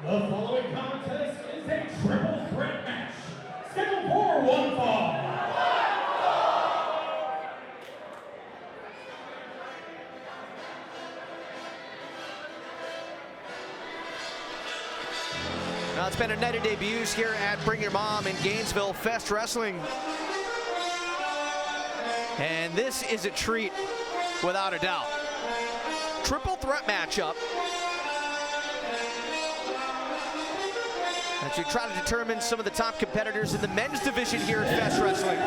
The following contest is a triple threat match, scheduled for one fall. Now it's been a night of debuts here at Bring Your Mom in Gainesville Fest Wrestling. And this is a treat without a doubt. Triple threat matchup. As we try to determine some of the top competitors in the men's division here at Fest Wrestling.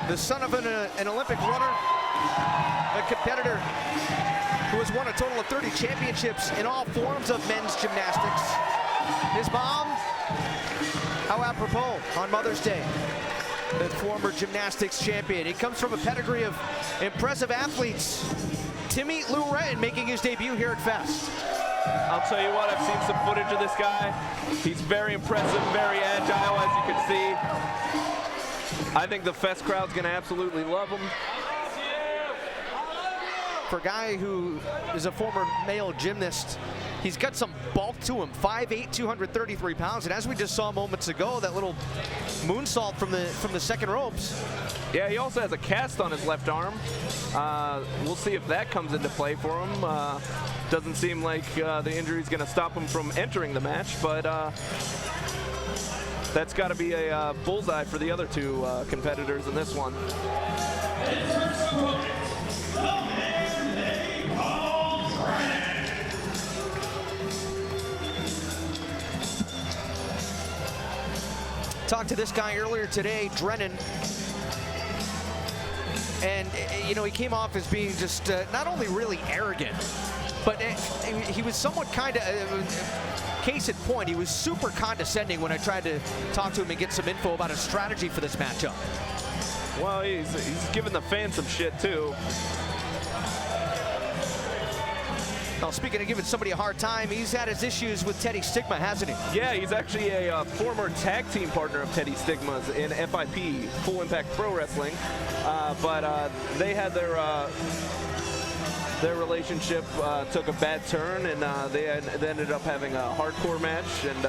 The son of an Olympic runner, a competitor who has won a total of 30 championships in all forms of men's gymnastics. His mom, how apropos, on Mother's Day, the former gymnastics champion. He comes from a pedigree of impressive athletes. Timmy Retton making his debut here at Fest. I'll tell you what, I've seen some footage of this guy. He's very impressive, very agile, as you can see. I think the Fest crowd's gonna absolutely love him. For a guy who is a former male gymnast, he's got some bulk to him, 5'8", 233 pounds, and as we just saw moments ago, that little moonsault from the second ropes. Yeah, he also has a cast on his left arm. We'll see if that comes into play for him. Doesn't seem like the injury's gonna stop him from entering the match, but that's got to be a bullseye for the other two competitors in this one. Talked to this guy earlier today, Drennen, and you know, he came off as being just not only really arrogant, but he was somewhat kind of, case in point, he was super condescending when I tried to talk to him and get some info about his strategy for this matchup. Well, he's giving the fans some shit too. Now, speaking of giving somebody a hard time, he's had his issues with Teddy Stigma, hasn't he? Yeah, he's actually a former tag team partner of Teddy Stigma's in FIP, Full Impact Pro Wrestling. But they had their relationship took a bad turn, and they ended up having a hardcore match, and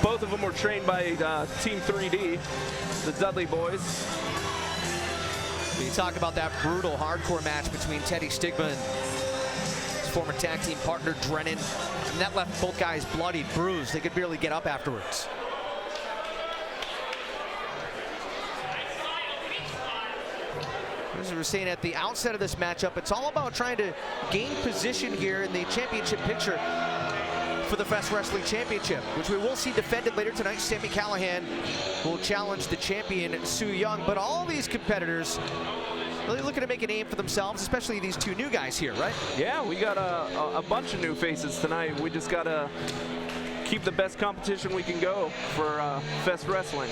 both of them were trained by Team 3D, the Dudley boys. You talk about that brutal hardcore match between Teddy Stigma and his former tag team partner Drennen, and that left both guys bloodied, bruised. They could barely get up afterwards. As we were saying at the outset of this matchup, it's all about trying to gain position here in the championship picture for the Fest Wrestling Championship, which we will see defended later tonight. Sami Callihan will challenge the champion, Su Yung. But all these competitors really looking to make a name for themselves, especially these two new guys here, right? Yeah, we got a bunch of new faces tonight. We just got to keep the best competition we can go for Fest Wrestling.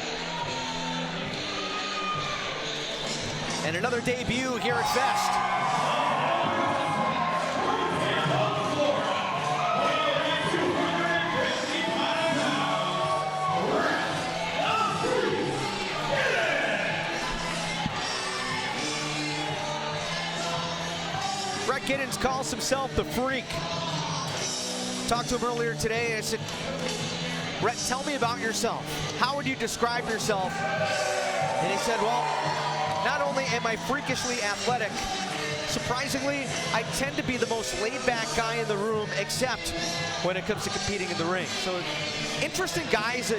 And another debut here at Fest. Rhett Giddins calls himself the Freak. Talked to him earlier today. I said, Rhett, tell me about yourself. How would you describe yourself? And he said, well, not only am I freakishly athletic, surprisingly, I tend to be the most laid-back guy in the room, except when it comes to competing in the ring. So, interesting guys.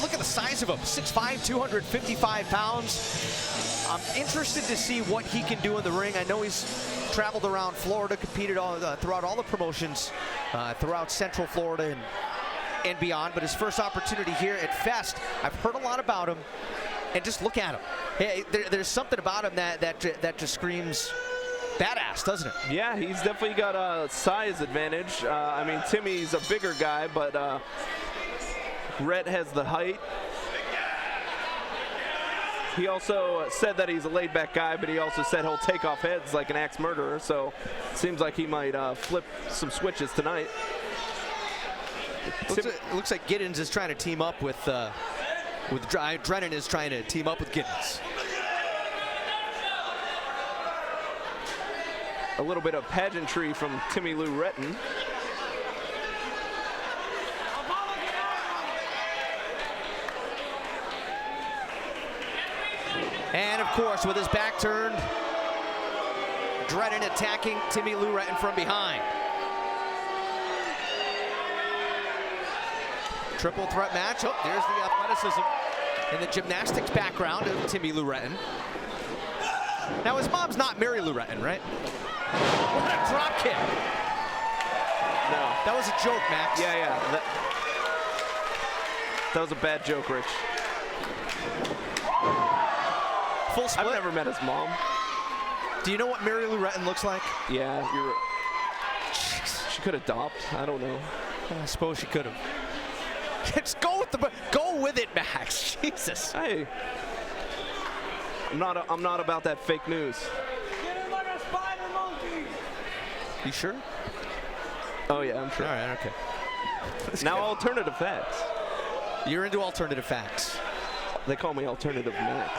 Look at the size of him, 6'5", 255 pounds. I'm interested to see what he can do in the ring. I know he's traveled around Florida, competed throughout all the promotions, throughout Central Florida and beyond. But his first opportunity here at Fest, I've heard a lot about him. And just look at him. Hey, there's something about him that just screams badass, doesn't it? Yeah, he's definitely got a size advantage. I mean, Timmy's a bigger guy, but Rhett has the height. He also said that he's a laid-back guy, but he also said he'll take off heads like an axe murderer. So seems like he might flip some switches tonight. Looks like Giddins is trying to team up with Drennen is trying to team up with Giddins. A little bit of pageantry from Timmy Lou Retton. And of course, with his back turned, Drennen attacking Timmy Lou Retton from behind. Triple threat match. Oh, there's the athleticism and the gymnastics background of Timmy Lou Retton. Now, his mom's not Mary Lou Retton, right? What a drop kick. No. That was a joke, Max. Yeah. That was a bad joke, Rich. Full split. I've never met his mom. Do you know what Mary Lou Retton looks like? Yeah, she could adopt. I don't know. I suppose she could have. Just go with it, Max. Jesus. Hey, I'm not about that fake news. You sure? Oh yeah, I'm sure. All right, okay. Now alternative facts. You're into alternative facts. They call me Alternative Max.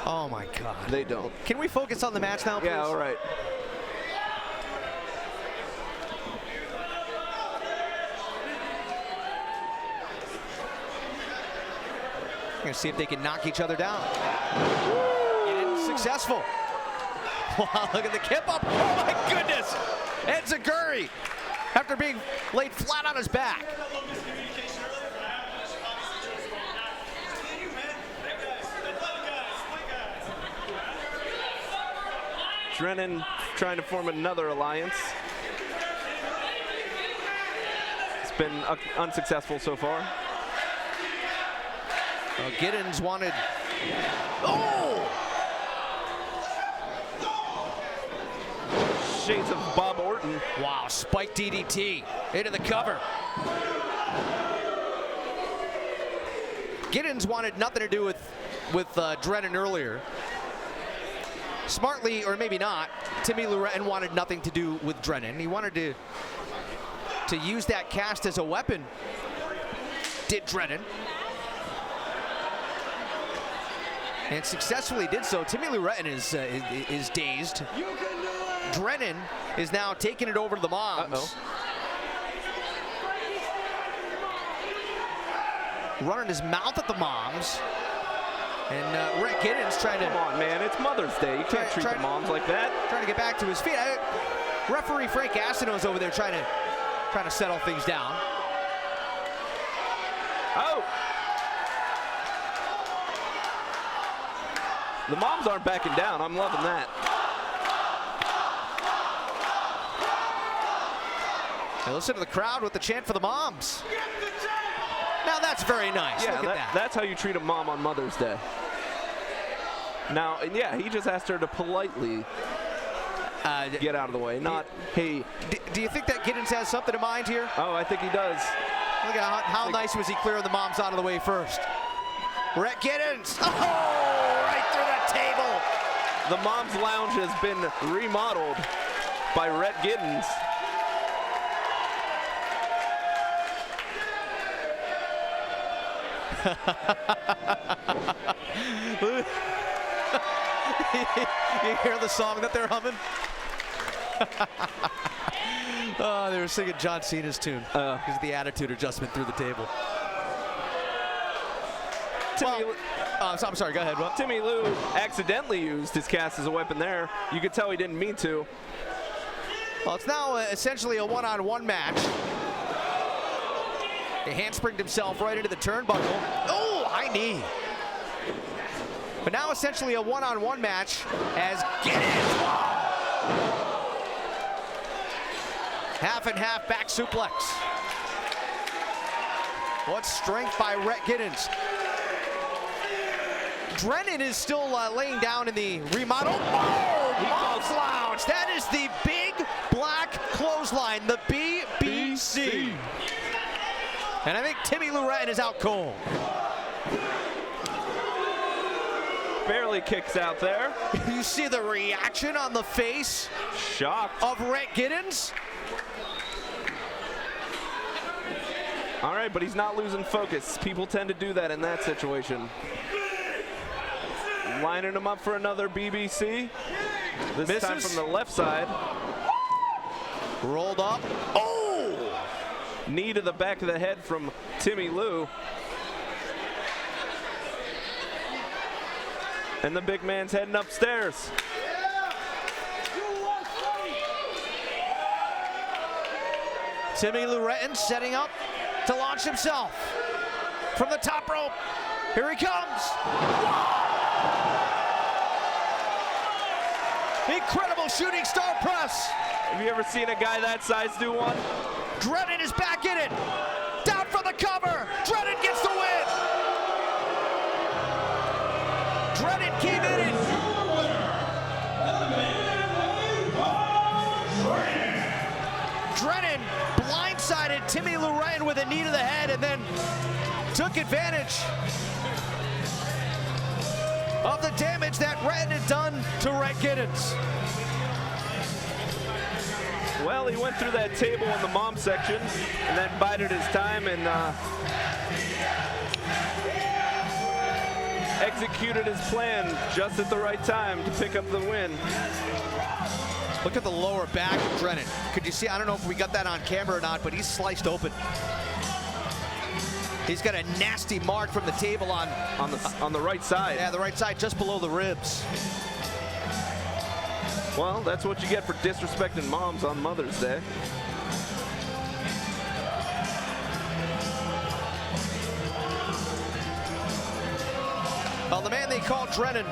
Oh my God. They don't. Can we focus on the match now, please? Yeah, all right. We're gonna see if they can knock each other down. And successful. Wow, look at the kip up. Oh my goodness. Ed Zaguri, after being laid flat on his back. Drennen trying to form another alliance. It's been unsuccessful so far. Giddins wanted. Oh! Shades of Bob Orton. Wow, spike DDT into the cover. Giddins wanted nothing to do with Drennen earlier. Smartly, or maybe not, Timmy Lou Retton wanted nothing to do with Drennen. He wanted to use that cast as a weapon. Did Drennen. And successfully did so. Timmy Lou Retton is dazed. Drennen is now taking it over to the Moms. Running his mouth at the Moms. And Rhett Giddins trying to... Come on, man. It's Mother's Day. You can't treat the moms like that. Trying to get back to his feet. Referee Frank Asino's over there trying to settle things down. Oh! The Moms aren't backing down. I'm loving that. Hey, listen to the crowd with the chant for the Moms. Now that's very nice. Yeah, look at that. That's how you treat a mom on Mother's Day. Now, and yeah, he just asked her to politely get out of the way, not, hey. Do you think that Giddins has something in mind here? Oh, I think he does. Look at how nice was he clearing the Moms out of the way first. Rhett Giddins. Oh, right through the table. The Moms Lounge has been remodeled by Rhett Giddins. You hear the song that they're humming? Oh, they were singing John Cena's tune because of the attitude adjustment through the table. I'm sorry, go ahead. Timmy Lou accidentally used his cast as a weapon there. You could tell he didn't mean to. Well, it's now essentially a one-on-one match. He handspringed himself right into the turnbuckle. Oh, high knee. But now essentially a one-on-one match as Giddins. Half and half back suplex. What strength by Rhett Giddins. Drennen is still laying down in the remodel. Oh, Mom's Lounge. That is the big black clothesline, the BBC. And I think Timmy Lou Retton is out cold. barely kicks out there. You see the reaction on the face Shocked. of Rhett Giddins. All right, but he's not losing focus. People tend to do that in that situation. Lining him up for another BBC. This time from the left side. Rolled up. Oh! Knee to the back of the head from Timmy Lou. And the big man's heading upstairs. Timmy Lou Retton setting up to launch himself from the top rope. Here he comes. Incredible shooting star press. Have you ever seen a guy that size do one? Drennen is back in it. Down for the cover. Drennen gets the win. Drennen came in it. Drennen blindsided Timmy Lou Retton with a knee to the head and then took advantage of the damage that Retton had done to Rhett Giddins. Well, he went through that table in the mom section and then bided his time and executed his plan just at the right time to pick up the win. Look at the lower back of Drennen. Could you see? I don't know if we got that on camera or not, but he's sliced open. He's got a nasty mark from the table on the right side. Yeah, the right side, just below the ribs. Well, that's what you get for disrespecting moms on Mother's Day. Well, the man they call Drennen,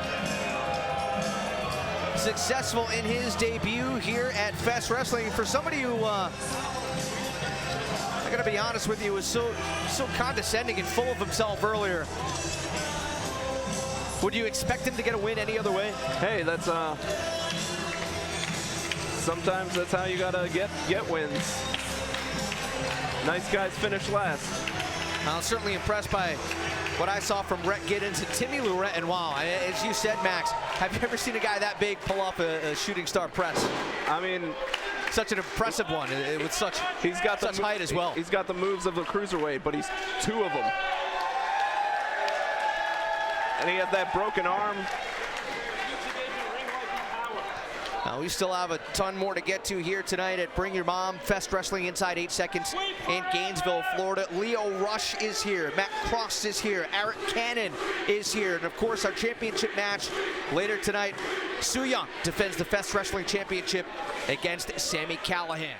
successful in his debut here at Fest Wrestling. For somebody who, I gotta be honest with you, was so condescending and full of himself earlier. Would you expect him to get a win any other way? Hey, that's sometimes that's how you gotta get wins. Nice guys finish last. I'm certainly impressed by what I saw from Rhett Giddins and Timmy Lou Retton. Wow, as you said, Max, have you ever seen a guy that big pull off a shooting star press? I mean, such an impressive one with such height as well. He's got the moves of the cruiserweight, but he's two of them. And he has that broken arm. Now, we still have a ton more to get to here tonight at Bring Your Mom Fest Wrestling inside 8 seconds in Gainesville, Florida. Leo Rush is here. Matt Cross is here. Eric Cannon is here. And, of course, our championship match later tonight. Su Yung defends the Fest Wrestling Championship against Sami Callihan.